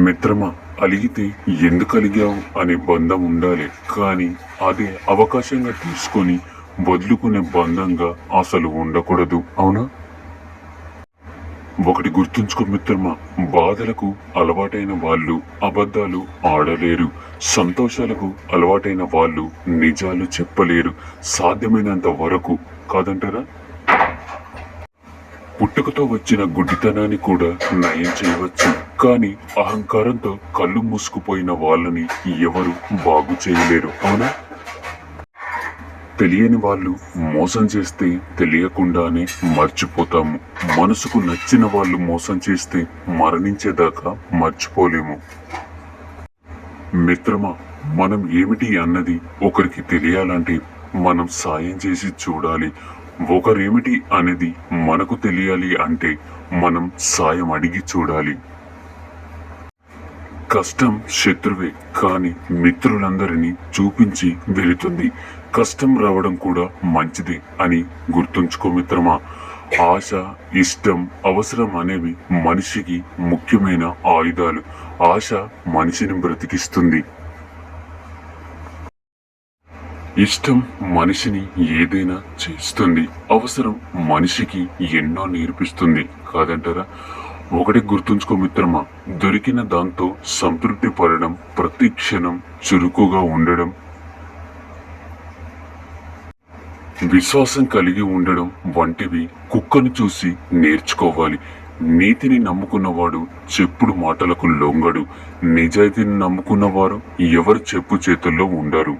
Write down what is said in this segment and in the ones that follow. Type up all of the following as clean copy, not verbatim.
మిత్రమా, అలిగితే ఎందుకు అలిగావు అనే బంధం ఉండాలి, కానీ అదే అవకాశంగా తీసుకొని వదులుకునే బంధంగా అసలు ఉండకూడదు. అవునా? ఒకటి గుర్తుంచుకో మిత్రమా, బాధలకు అలవాటైన వాళ్ళు అబద్ధాలు ఆడలేరు, సంతోషాలకు అలవాటైన వాళ్ళు నిజాలు చెప్పలేరు, సాధ్యమైనంత వరకు. కాదంటారా? పుట్టుకతో వచ్చిన గుడ్డితనాన్ని కూడా నయం చేయవచ్చు, కానీ అహంకారంతో కళ్ళు మూసుకుపోయిన వాళ్ళని ఎవరు బాగు చేయలేరు. అవునా? తెలియని వాళ్ళు మోసం చేస్తే తెలియకుండానే మర్చిపోతాము. మనసుకు నచ్చిన వాళ్ళు మోసం చేస్తే మరణించేదాకా మర్చిపోలేము. మిత్రమా, మనం ఏమిటి అన్నది ఒకరికి తెలియాలంటే మనం సాయం చేసి చూడాలి. ఒకరేమిటి అనేది మనకు తెలియాలి అంటే మనం సాయం అడిగి చూడాలి. కష్టం శత్రువే, కానీ మిత్రులందరినీ చూపించి వెళుతుంది. కష్టం రావడం కూడా మంచిదే అని గుర్తుంచుకో మిత్రమా. ఆశ, ఇష్టం, అవసరం అనేవి మనిషికి ముఖ్యమైన ఆయుధాలు. ఆశ మనిషిని బ్రతికిస్తుంది. ఇష్టం మనిషిని ఏదైనా చేస్తుంది. అవసరం మనిషికి ఎన్నో నేర్పిస్తుంది. కాదంటారా? ఒకటి గుర్తుంచుకో మిత్రమా, దొరికిన దాంతో సంతృప్తి పడడం, ప్రతి క్షణం చురుకుగా ఉండడం, విశ్వాసం కలిగి ఉండడం వంటివి కుక్కను చూసి నేర్చుకోవాలి. నీతిని నమ్ముకున్నవాడు చెప్పుడు మాటలకు లొంగడు. నిజాయితీని నమ్ముకున్నవారు ఎవరు చెప్పు చేతుల్లో ఉండరు.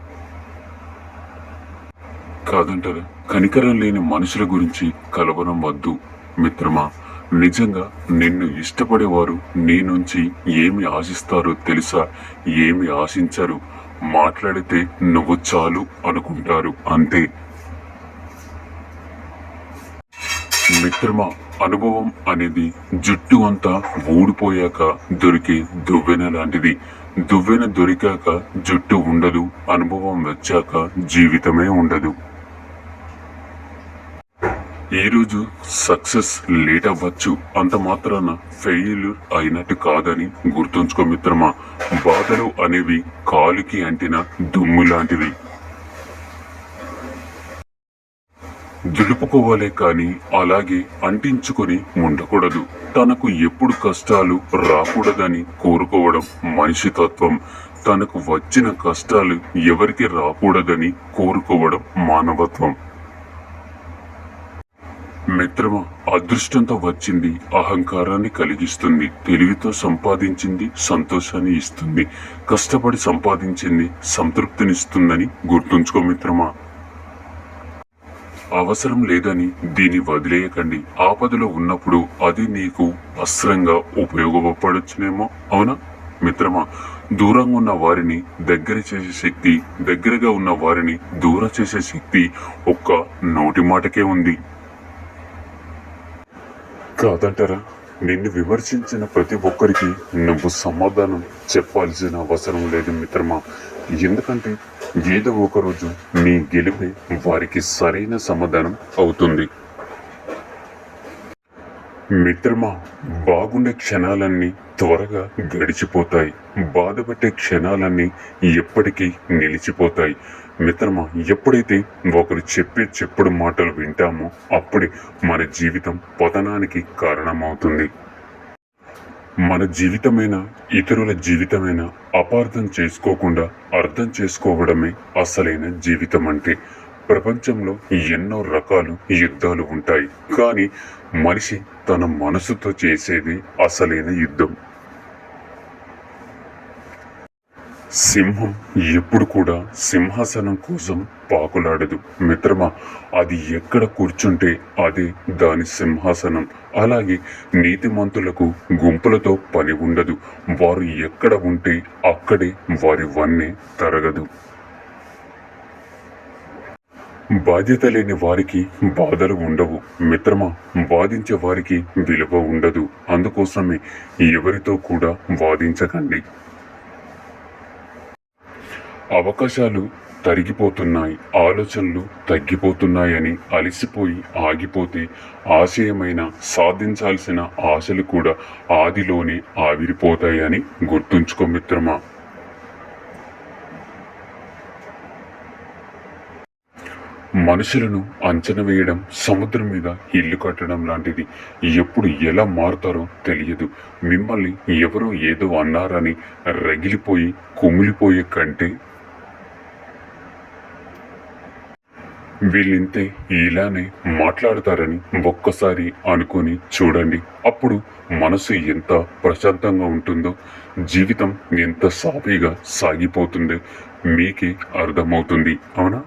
కాదంటారా? కనికరం లేని మనుషుల గురించి కలవరం వద్దు మిత్రమా. నిజంగా నిన్ను ఇష్టపడేవారు నీ నుంచి ఏమి ఆశిస్తారో తెలుసా? ఏమి ఆశించరు. మాట్లాడితే నువ్వు చాలు అనుకుంటారు, అంతే. మిత్రమా, అనుభవం అనేది జుట్టు అంతా ఊడిపోయాక దొరికే దువ్వెన లాంటిది. దువ్వెన దొరికాక జుట్టు ఉండదు, అనుభవం వచ్చాక జీవితమే ఉండదు. ఈ రోజు సక్సెస్ లేట్ అవ్వచ్చు, అంత మాత్రాన ఫెయిల్యూర్ అయినట్టు కాదని గుర్తుంచుకో మిత్రమా. బాధలు అనేవి కాలికి అంటిన దుమ్ము లాంటివి. దులుపుకోవాలే కానీ అలాగే అంటించుకొని ఉండకూడదు. తనకు ఎప్పుడు కష్టాలు రాకూడదని కోరుకోవడం మనిషి తత్వం. తనకు వచ్చిన కష్టాలు ఎవరికి రాకూడదని కోరుకోవడం మానవత్వం. మిత్రమా, అదృష్టంతో వచ్చింది అహంకారాన్ని కలిగిస్తుంది. తెలివితో సంపాదించింది సంతోషాన్ని ఇస్తుంది. కష్టపడి సంపాదించింది సంతృప్తినిస్తుందని గుర్తుంచుకో మిత్రమా. అవసరం లేదని దీన్ని వదిలేయకండి. ఆపదలో ఉన్నప్పుడు అది నీకు అస్త్రంగా ఉపయోగపడొచ్చునేమో. అవునా మిత్రమా? దూరంగా ఉన్న వారిని దగ్గర చేసే శక్తి, దగ్గరగా ఉన్న వారిని దూరం చేసే శక్తి ఒక్క నోటి మాటకే ఉంది. కాదంటారా? నిన్ను విమర్శించిన ప్రతి ఒక్కరికి నువ్వు సమాధానం చెప్పాల్సిన అవసరం లేదు మిత్రమా. ఎందుకంటే ఏదో ఒకరోజు నీ గెలిపే వారికి సరైన సమాధానం అవుతుంది. మిత్రమా, బాగుండే క్షణాలన్నీ త్వరగా గడిచిపోతాయి. బాధపెట్టే క్షణాలన్నీ ఎప్పటికీ నిలిచిపోతాయి. మిత్రమా, ఎప్పుడైతే ఒకరు చెప్పే చెప్పుడు మాటలు వింటామో అప్పుడే మన జీవితం పతనానికి కారణమవుతుంది. మన జీవితమైనా ఇతరుల జీవితమైనా అపార్థం చేసుకోకుండా అర్థం చేసుకోవడమే అసలైన జీవితం అంటే. ప్రపంచంలో ఎన్నో రకాలు యుద్ధాలు ఉంటాయి, కానీ మనిషి తన మనసుతో చేసేది అసలైన యుద్ధం. సింహం ఎప్పుడు కూడా సింహాసనం కోసం పాకులాడదు మిత్రమా. అది ఎక్కడ కూర్చుంటే అదే దాని సింహాసనం. అలాగే నీతిమంతులకు గుంపులతో పని ఉండదు. వారు ఎక్కడ ఉంటే అక్కడే వారి వన్నె తరగదు. బాధ్యత లేని వారికి బాధలు ఉండవు మిత్రమా. వాదించే వారికి విలువ ఉండదు. అందుకోసమే ఎవరితో కూడా వాదించకండి. అవకాశాలు తరిగిపోతున్నాయి, ఆలోచనలు తగ్గిపోతున్నాయని అలసిపోయి ఆగిపోతే ఆశయమైన సాధించాల్సిన ఆశలు కూడా ఆదిలోనే ఆవిరిపోతాయని గుర్తుంచుకో మిత్రమా. మనుషులను అంచనా వేయడం సముద్రం మీద ఇల్లు కట్టడం లాంటిది. ఎప్పుడు ఎలా మారుతారో తెలియదు. మిమ్మల్ని ఎవరో ఏదో అన్నారని రగిలిపోయి కుమిలిపోయే కంటే వీళ్ళింతే ఇలానే మాట్లాడతారని ఒక్కసారి అనుకొని చూడండి. అప్పుడు మనసు ఎంత ప్రశాంతంగా ఉంటుందో, జీవితం ఎంత సాఫీగా సాగిపోతుందో మీకే అర్థమవుతుంది. అవునా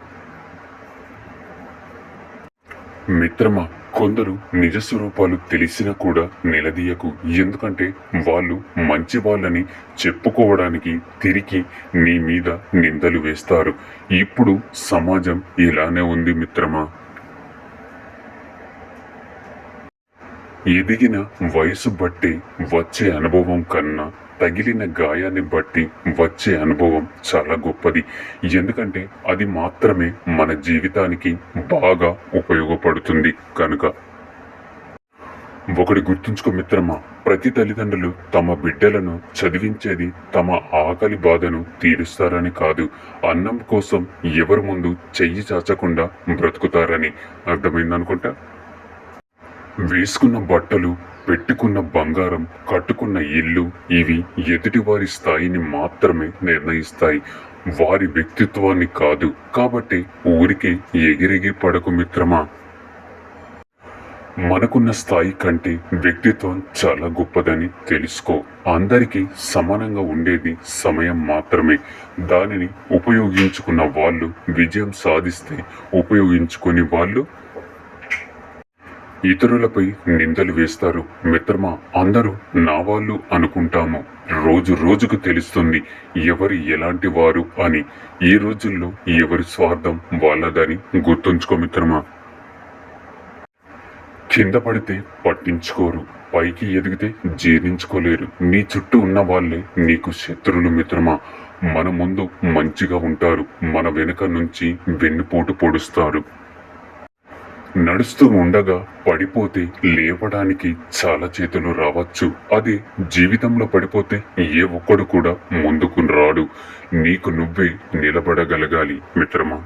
మిత్రమా, కొందరు నిజ స్వరూపాలు తెలిసినా కూడా నిలదీయకు. ఎందుకంటే వాళ్ళు మంచి వాళ్ళని చెప్పుకోవడానికి తిరిగి నీ మీద నిందలు వేస్తారు. ఇప్పుడు సమాజం ఇలానే ఉంది మిత్రమా. ఎదిగిన వయసు బట్టి వచ్చే అనుభవం కన్నా తగిలిన గాయాన్ని బట్టి వచ్చే అనుభవం చాలా గొప్పది. ఎందుకంటే అది మాత్రమే మన జీవితానికి బాగా ఉపయోగపడుతుంది కనుక. ఒకటి గుర్తుంచుకో మిత్రమా, ప్రతి తల్లిదండ్రులు తమ బిడ్డలను చదివించేది తమ ఆకలి బాధను తీరుస్తారని కాదు, అన్నం కోసం ఎవరి ముందు చెయ్యి చాచకుండా బ్రతుకుతారని. అర్థమైందనుకుంటా. వేసుకున్న బట్టలు, పెట్టుకున్న బంగారం, కట్టుకున్న ఇల్లు ఇవి ఎదుటివారి స్థాయిని మాత్రమే నిర్ణయిస్తాయి, వారి వ్యక్తిత్వాన్ని కాదు. కాబట్టి ఊరికే ఎగిరెగిరి పడకు మిత్రమా. మనకున్న స్థాయి కంటే వ్యక్తిత్వం చాలా గొప్పదని తెలుసుకో. అందరికీ సమానంగా ఉండేది సమయం మాత్రమే. దానిని ఉపయోగించుకున్న వాళ్ళు విజయం సాధిస్తే, ఉపయోగించుకుని వాళ్ళు ఇతరులపై నిందలు వేస్తారు. మిత్రమా, అందరూ నా వాళ్ళు అనుకుంటాము. రోజు రోజుకు తెలుస్తుంది ఎవరు ఎలాంటి వారు అని. ఈ రోజుల్లో ఎవరి స్వార్థం వాళ్ళదని గుర్తుంచుకో మిత్రమా. కింద పడితే పట్టించుకోరు, పైకి ఎదిగితే జీర్ణించుకోలేరు. నీ చుట్టూ ఉన్న వాళ్ళే నీకు శత్రువులు మిత్రమా. మన ముందు మంచిగా ఉంటారు, మన వెనుక నుంచి వెన్నుపోటు పొడుస్తారు. నడుస్తూ ఉండగా పడిపోతే లేవడానికి చాలా చేతులు రావచ్చు. అదే జీవితంలో పడిపోతే ఏ ఒక్కడు కూడా ముందుకు రాడు. నీకు నువ్వే నిలబడగలగాలి మిత్రమా.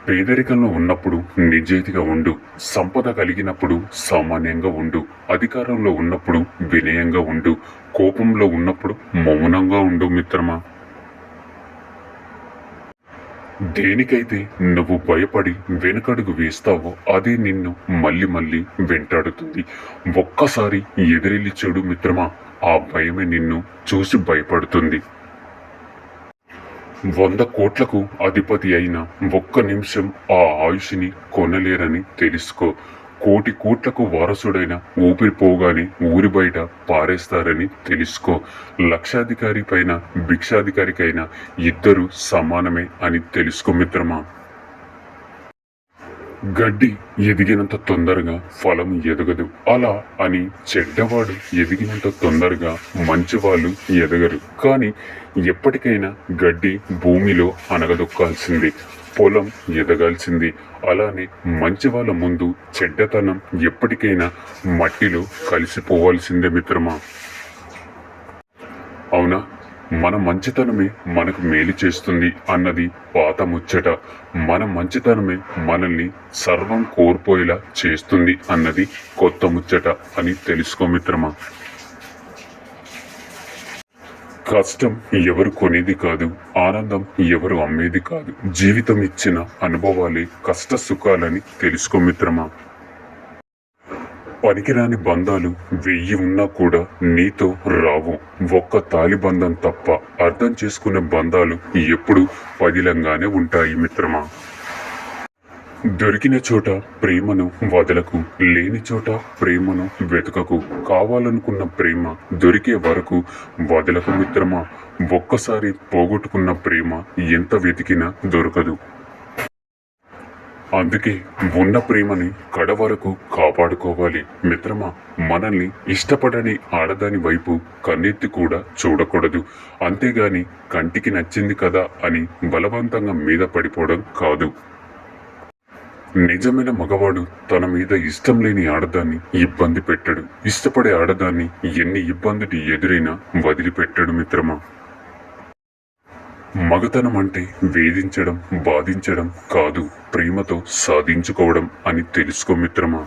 పేదరికంలో ఉన్నప్పుడు నిజాయితీగా ఉండు, సంపద కలిగినప్పుడు సామాన్యంగా ఉండు, అధికారంలో ఉన్నప్పుడు వినయంగా ఉండు, కోపంలో ఉన్నప్పుడు మౌనంగా ఉండు మిత్రమా. దేనికైతే నువ్వు భయపడి వెనుకడుగు వేస్తావో అదే నిన్ను మళ్ళీ మళ్ళీ వెంటాడుతుంది. ఒక్కసారి ఎదురెళ్ళి చూడు మిత్రమా, ఆ భయమే నిన్ను చూసి భయపడుతుంది. 100 కోట్లకు అధిపతి అయిన ఒక్క నిమిషం ఆ ఆయుష్ని కొనలేరని తెలుసుకో. 1,000 కోట్లకు వారసుడైన ఊపిరి పోగానే ఊరి బయట పారేస్తారని తెలుసుకో. లక్షాధికారి పైన భిక్షాధికారికైనా ఇద్దరు సమానమే అని తెలుసుకో మిత్రమా. గడ్డి ఎదిగినంత తొందరగా ఫలం ఎదగదు. అలా అని చెడ్డవాడు ఎదిగినంత తొందరగా మంచివాళ్ళు ఎదగరు. కానీ ఎప్పటికైనా గడ్డి భూమిలో అనగదొక్కాల్సింది, పొలం ఎదగాల్సింది. అలానే మంచి వాళ్ళ ముందు చెడ్డతనం ఎప్పటికైనా మట్టిలో కలిసిపోవాల్సిందే మిత్రమా. అవునా, మన మంచితనమే మనకు మేలు చేస్తుంది అన్నది పాత ముచ్చట. మన మంచితనమే మనల్ని సర్వం కోల్పోయేలా చేస్తుంది అన్నది కొత్త ముచ్చట అని తెలుసుకో మిత్రమా. కష్టం ఎవరు కొనేది కాదు, ఆనందం ఎవరు అమ్మేది కాదు. జీవితం ఇచ్చిన అనుభవాలే కష్ట సుఖాలని తెలుసుకో మిత్రమా. పనికిరాని బంధాలు 1000 ఉన్నా కూడా నీతో రావు, ఒక్క తాలి బంధం తప్ప. అర్థం చేసుకునే బంధాలు ఎప్పుడు పదిలంగానే ఉంటాయి మిత్రమా. దొరికిన చోట ప్రేమను వదలకు, లేని చోట ప్రేమను వెతుకకు. కావాలనుకున్న ప్రేమ దొరికే వరకు వదలకు మిత్రమా. ఒక్కసారి పోగొట్టుకున్న ప్రేమ ఎంత వెతికినా దొరకదు. అందుకే ఉన్న ప్రేమని కడ వరకు కాపాడుకోవాలి మిత్రమా. మనల్ని ఇష్టపడని ఆడదాని వైపు కన్నెత్తి కూడా చూడకూడదు. అంతేగాని కంటికి నచ్చింది కదా అని బలవంతంగా మీద పడిపోవడం కాదు. నిజమైన మగవాడు తన మీద ఇష్టం లేని ఆడదాన్ని ఇబ్బంది పెట్టడు. ఇష్టపడే ఆడదాన్ని ఎన్ని ఇబ్బందులు ఎదురైనా వదిలిపెట్టడు మిత్రమా. మగతనం అంటే వేధించడం, బాధించడం కాదు, ప్రేమతో సాధించుకోవడం అని తెలుసుకో మిత్రమా.